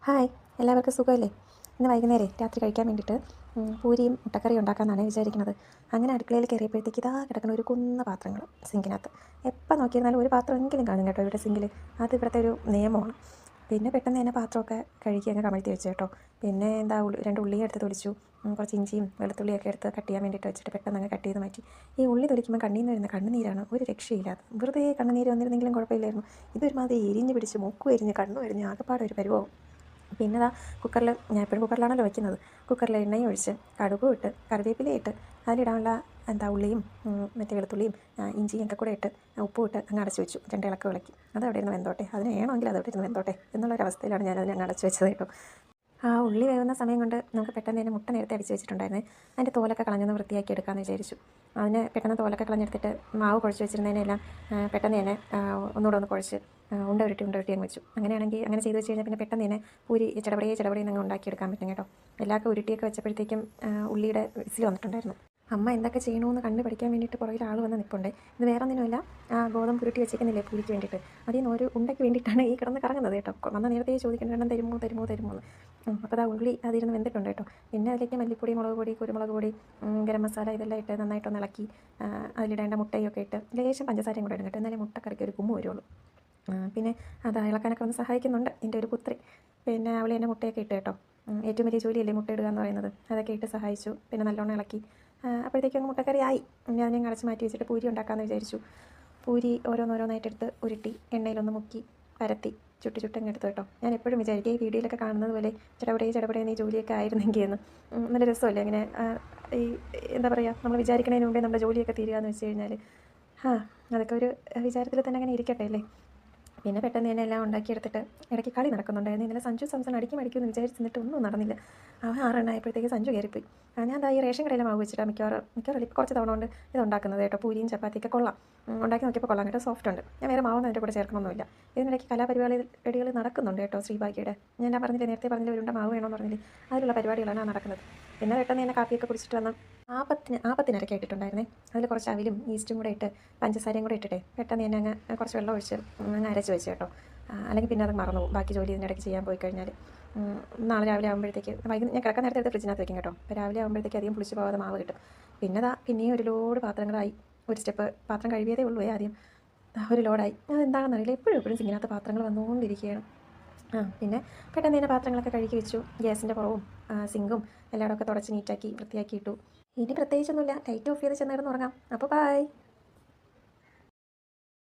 Hi, എല്ലാവർക്കും സുഖമല്ലേ? ഇന്ന് വൈകുന്നേരം രാത്രി കഴിക്കാൻ വേണ്ടിയിട്ട് പൂരിയും മുട്ടക്കറിയും ഉണ്ടാക്കാമെന്നാണ് വിചാരിക്കുന്നത്. അങ്ങനെ അടുക്കളയിൽ കയറിയപ്പോഴത്തേക്ക് ഇതാ കിടക്കുന്ന ഒരു കുന്ന പാത്രങ്ങൾ സിങ്കിനകത്ത്. എപ്പോൾ നോക്കിയിരുന്നാലും ഒരു പാത്രമെങ്കിലും കാണും കേട്ടോ ഇവിടെ സിങ്കിൽ. അത് ഇവിടുത്തെ ഒരു നിയമമാണ്. പിന്നെ പെട്ടെന്ന് തന്നെ പാത്രമൊക്കെ കഴുകി അങ്ങ് കമഴ്ത്തി വെച്ചു കേട്ടോ. പിന്നെ എന്താ രണ്ട് ഉള്ളിയും എടുത്ത് തൊലിച്ചു, കുറച്ച് ഇഞ്ചിയും വെളുത്തുള്ളിയൊക്കെ എടുത്ത് കട്ട് ചെയ്യാൻ വേണ്ടിയിട്ട് വെച്ചിട്ട് പെട്ടെന്ന് അങ്ങ് കട്ട് ചെയ്ത് മാറ്റി. ഈ ഉള്ളി തൊലിക്കുമ്പോൾ കണ്ണിൽ നിന്ന് വരുന്ന കണ്ണുനീരാണ് ഒരു രക്ഷയില്ലാതെ. വെറുതെ കണ്ണുനീര് വന്നിരുന്നെങ്കിലും കുഴപ്പമില്ലായിരുന്നു. ഇതൊരുമാതിരി എരിഞ്ഞ് പിടിച്ച് മൂക്കും എരിഞ്ഞ് കണ്ണും എരിഞ്ഞ് ആകെപ്പാടെ ഒരു പരുവവും. പിന്നെ ഇതാ കുക്കറിൽ, ഞാൻ എപ്പോഴും കുക്കറിലാണല്ലോ വയ്ക്കുന്നത്, കുക്കറിൽ എണ്ണയും ഒഴിച്ച് കടുകും ഇട്ട് കറിവേപ്പിലയും ഇട്ട് അതിലിടാനുള്ള ഉള്ളിയും മറ്റേ വെളുത്തുള്ളിയും ഇഞ്ചിയും ഒക്കെ കൂടെ ഇട്ട് ഉപ്പും ഇട്ട് അങ്ങ് അടച്ചു വെച്ചു. രണ്ട് ഇളക്ക് വിളക്കി അത് അവിടെ ഇരുന്ന് വെന്തോട്ടെ, അതിന് വേണമെങ്കിൽ അത് അവിടെ ഇരുന്ന് വെന്തോട്ടെ എന്നുള്ളൊരവസ്ഥയിലാണ് ഞാനതിനെ അങ്ങ് അടച്ചു വെച്ചത് കേട്ടോ. ആ ഉള്ളി വേവുന്ന സമയം കൊണ്ട് നമുക്ക് പെട്ടെന്ന് തന്നെ മുട്ട നേരത്തെ അടിച്ച് വെച്ചിട്ടുണ്ടായിരുന്നേ, അതിൻ്റെ തോലൊക്കെ കളഞ്ഞൊന്ന് വൃത്തിയാക്കി എടുക്കാമെന്ന് വിചാരിച്ചു. അതിന് പെട്ടെന്ന് തോലൊക്കെ കളഞ്ഞെടുത്തിട്ട് മാവ് കുഴച്ച് വെച്ചിരുന്നതിനെല്ലാം പെട്ടെന്ന് തന്നെ ഒന്നുകൂടെ ഒന്ന് കുഴച്ച് ഉണ്ട ഉരുട്ടി അങ്ങ് വെച്ചു. അങ്ങനെയാണെങ്കിൽ അങ്ങനെ ചെയ്ത് വെച്ച് കഴിഞ്ഞാൽ പിന്നെ പെട്ടെന്ന് തന്നെ പൂരി ചടപടയെ അങ്ങ് ഉണ്ടാക്കിയെടുക്കാൻ പറ്റും കേട്ടോ. എല്ലാവർക്കും ഉരുട്ടിയൊക്കെ വെച്ചപ്പോഴത്തേക്കും ഉള്ളിയുടെ വിസിൽ വന്നിട്ടുണ്ടായിരുന്നു. അമ്മ എന്തൊക്കെ ചെയ്യണമെന്ന് കണ്ടു പഠിക്കാൻ വേണ്ടിയിട്ട് പുറകിൽ ആൾ വന്ന് നിൽപ്പുണ്ട്. ഇത് വേറെ ഒന്നിനുമല്ല, ഗോതമ്പ് ഉരുട്ടി വെച്ചേക്കുന്നില്ലേ പൂരിക്ക് വേണ്ടിയിട്ട്, അതിൽ നിന്ന് ഒരു ഉണ്ടയ്ക്ക് വേണ്ടിയിട്ടാണ് ഈ കിടന്ന് കറങ്ങുന്നത് കേട്ടോ. വന്ന നേരത്തെ ചോദിക്കേണ്ട എണ്ണം തരുമോ എന്ന്. അപ്പോൾ ഉള്ളി അതിരുന്ന് വെന്തിട്ടുണ്ട് കേട്ടോ. പിന്നെ അതിലേക്ക് മല്ലിപ്പൊടി, മുളക് പൊടി, കുരുമുളക് പൊടി, ഗരം മസാല ഇതെല്ലാം ഇട്ട് നന്നായിട്ടൊന്ന് ഇളക്കി അതിലിടേണ്ട മുട്ടയൊക്കെ ഇട്ട് ലേശം പഞ്ചസാരയും കൂടെ ഇടും കേട്ടോ. എന്നാലും മുട്ടക്കറിക്ക് ഒരു കുമ്മ വരുള്ളൂ. പിന്നെ അത് ഇളക്കാനൊക്കെ വന്ന് സഹായിക്കുന്നുണ്ട് എൻ്റെ ഒരു പുത്രി. പിന്നെ അവൾ തന്നെ മുട്ടയൊക്കെ ഇട്ട് കേട്ടോ. ഏറ്റവും വലിയ ജോലിയല്ലേ മുട്ട ഇടുക എന്ന് പറയുന്നത്. അതൊക്കെ ഇട്ട് സഹായിച്ചു. പിന്നെ നല്ലോണം ഇളക്കി അപ്പോഴത്തേക്കും മുട്ടക്കറി ആയി. ഞാൻ അടച്ച് മാറ്റി വെച്ചിട്ട് പൂരി ഉണ്ടാക്കാമെന്ന് വിചാരിച്ചു. പൂരി ഓരോന്നായിട്ടെടുത്ത് ഉരുട്ടി എണ്ണയിലൊന്ന് മുക്കി പരത്തി ചുട്ടങ്ങ് എടുത്തു കേട്ടോ. ഞാൻ എപ്പോഴും വിചാരിക്കും ഈ വീഡിയോയിലൊക്കെ കാണുന്നത് പോലെ ചടപടയെ ഈ ജോലിയൊക്കെ ആയിരുന്നെങ്കിൽ എന്ന്. നല്ല രസമല്ലേ അങ്ങനെ ഈ എന്താ പറയുക, നമ്മൾ വിചാരിക്കുന്നതിന് മുമ്പേ നമ്മുടെ ജോലിയൊക്കെ തീരുകയെന്ന് വെച്ച് കഴിഞ്ഞാൽ അതൊക്കെ ഒരു വിചാരത്തിൽ തന്നെ അങ്ങനെ ഇരിക്കട്ടെ അല്ലേ. പിന്നെ പെട്ടെന്ന് തന്നെ എല്ലാം ഉണ്ടാക്കിയെടുത്തിട്ട് ഇടയ്ക്ക് കളി നടക്കുന്നുണ്ടായിരുന്നു. ഇന്നലെ സഞ്ജു സാംസൺ അടിക്കുമെന്ന് വിചാരിച്ചിട്ട് ഒന്നും നടന്നില്ല. അവൻ 6 ആയപ്പോഴത്തേക്ക് സഞ്ജു കയറിപ്പോയി. ഞാൻ ഈ റേഷൻ കടയിലെ മാവ് വെച്ചിട്ടാണ് മിക്കവാറും ഇപ്പോൾ കുറച്ച് തവണ കൊണ്ട് ഇത് ഉണ്ടാക്കുന്നത് കേട്ടോ. പൂരിയും ചപ്പാത്തിയൊക്കെ കൊള്ളാം. ഉണ്ടാക്കി നോക്കിയപ്പോൾ കൊള്ളാം കേട്ടോ, സോഫ്റ്റ് ഉണ്ട്. ഞാൻ വേറെ മാവൊന്നും അതിൻ്റെ കൂടെ ചേർക്കണമൊന്നുമില്ല. ഇതിനിടയ്ക്ക് കലാപരിപാടികൾ നടക്കുന്നുണ്ട് കേട്ടോ. ശ്രീഭാഗ്യയുടെ ഞാൻ നേരത്തെ പറഞ്ഞില്ല ഒരുണ്ട മാവ് വേണമെന്ന് പറഞ്ഞില്ലേ, അതിലുള്ള പരിപാടികളാണ് നടക്കുന്നത്. പിന്നെ പെട്ടെന്ന് തന്നെ കാപ്പിയൊക്കെ കുടിച്ചിട്ട് വന്ന് ആപ്പത്തിനരക്കി ഇട്ടിട്ടുണ്ടായിരുന്നേ. അതിൽ കുറച്ച് അവിലും ഈസ്റ്റും കൂടെ ഇട്ട് പഞ്ചസാരയും കൂടെ ഇട്ടിട്ടേ പെട്ടെന്ന് തന്നെ അങ്ങ് കുറച്ച് വെള്ളം ഒഴിച്ച് അങ്ങ് അരച്ച് വെച്ച് കേട്ടോ. അല്ലെങ്കിൽ പിന്നെ അത് മറന്നു പോകും ബാക്കി ജോലി ഇതിനിടയ്ക്ക് ചെയ്യാൻ പോയി കഴിഞ്ഞാൽ. നാളെ രാവിലെ ആകുമ്പോഴത്തേക്ക് ഞാൻ കിടക്കാൻ നേരത്തെ എടുത്ത് ഫ്രിഡ്ജിനകത്ത് വെക്കും കേട്ടോ. അപ്പോൾ രാവിലെ ആകുമ്പോഴത്തേക്ക് അധികം പുളിച്ച് പോകാതെ മാവ് കിട്ടും. പിന്നെയും ഒരു ലോഡ് പാത്രങ്ങളായി. ഒരു സ്റ്റെപ്പ് പാത്രം കഴുകിയതേ ഉള്ളൂ ആദ്യം. ഒരു ലോഡായി. അതെന്താണെന്നറിയില്ല, എപ്പോഴും സിങ്കിനകത്ത് പാത്രങ്ങൾ വന്നുകൊണ്ടിരിക്കുകയാണ്. പിന്നെ പെട്ടെന്ന് തന്നെ പാത്രങ്ങളൊക്കെ കഴുകി വെച്ചു. ഗ്യാസിൻ്റെ പുറവും സിങ്കും എല്ലായിടമൊക്കെ തുടച്ച് നീറ്റാക്കി വൃത്തിയാക്കി ഇട്ടു. ഇനി പ്രത്യേകിച്ചൊന്നുമില്ല, ലൈറ്റ് ഓഫ് ചെയ്ത് ചെന്നിരുന്ന് ഉറങ്ങാം. അപ്പോൾ ബൈ.